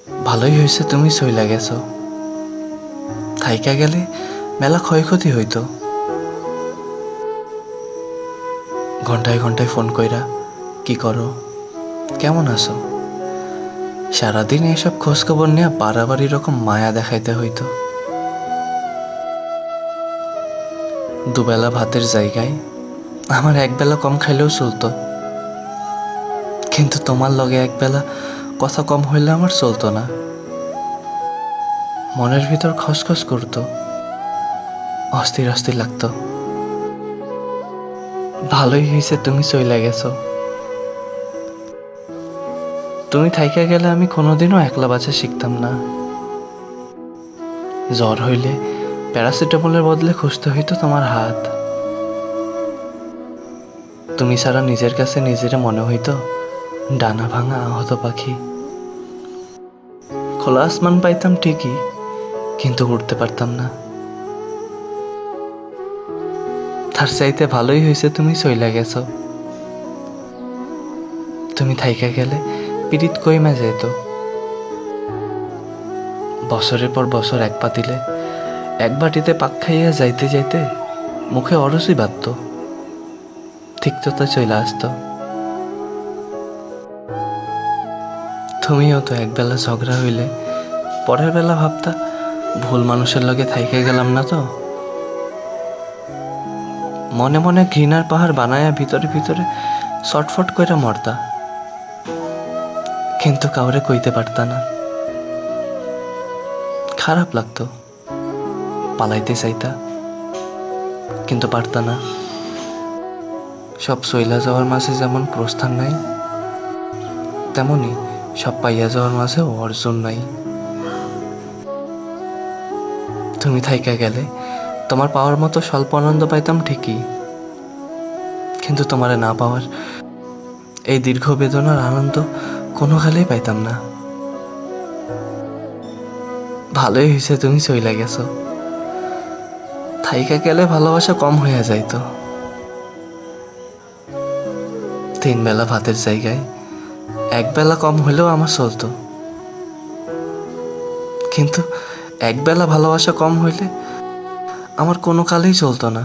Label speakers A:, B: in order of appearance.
A: ভালোই হয়েছে তুমি চইলা গেছো। থাইকা গেলে মেলা ক্ষয়ক্ষতি হইতো। ঘন্টায় ঘন্টায় ফোন কইরা কি করো, কেমন আছো, সারাদিন এসব খোঁজ খবর নিয়ে বাড়াবাড়ি রকম মায়া দেখাইতে হইতো। দুবেলা ভাতের জায়গায় আমার একবেলা কম খাইলেও চলতো, কিন্তু তোমার লগে একবেলা কথা কম হইলে আমার চলতো না। মনের ভিতর খসখস করতো, অস্থির অস্থির লাগতো। ভালোই হয়েছে তুমি চইলা গেছো। তুমি থাইকা গেলে আমি কোনোদিনও একলা বাঁচা শিখতাম না। জ্বর হইলে প্যারাসিটামলের বদলে খুঁজতে হইতো তোমার হাত। তুমি ছাড়া নিজের কাছে নিজেরে মনে হইতো ডানা ভাঙা আহত পাখি। খোলা আসমান পাইতাম ঠিকই, কিন্তু উড়তে পারতাম না। তার চাইতে ভালোই হয়েছে তুমি চইলা গেছো। তুমি থাইকা গেলে পিরিত কইমা যেত। বছরের পর বছর এক পাতিলে এক বাটিতে পাক খাইয়া যাইতে যাইতে মুখে অরসই বাঁধত, তিক্ততা চইলা আসত। তুমিও তো একবেলা ঝগড়া হইলে পরের বেলা ভাবতা ভুল মানুষের লগে থাইকা গেলাম না তো। মনে মনে ঘৃণার পাহাড় বানায়া ভিতরে ভিতরে ছটফট কইরা মরতা, কিন্তু কাউরে কইতে পারতা না। খারাপ লাগতো, পালাইতে চাইতা, কিন্তু পারতা না। সব চইলা যাওয়ার মাঝে যেমন প্রস্থান নাই, তেমনি সব পাইয়া যাওয়ার মাঝেও অর্জন নাই। তুমি থাইকা গেলে তোমার পাওয়ার মতো স্বল্প আনন্দ পাইতাম ঠিকই, কিন্তু তোমারে না পাওয়ার এই দীর্ঘ বেদনার আনন্দ কোনো কালেই পাইতাম না। ভালোই হয়েছে তুমি চইলা গেছো। থাইকা গেলে ভালোবাসা কম হইয়া যাইতো। 3 বেলা ভাতের জায়গায় এক বেলা কম হইলেও আমার চলতো, কিন্তু এক বেলা ভালোবাসা কম হইলে আমার কোনো কালেই চলতো না।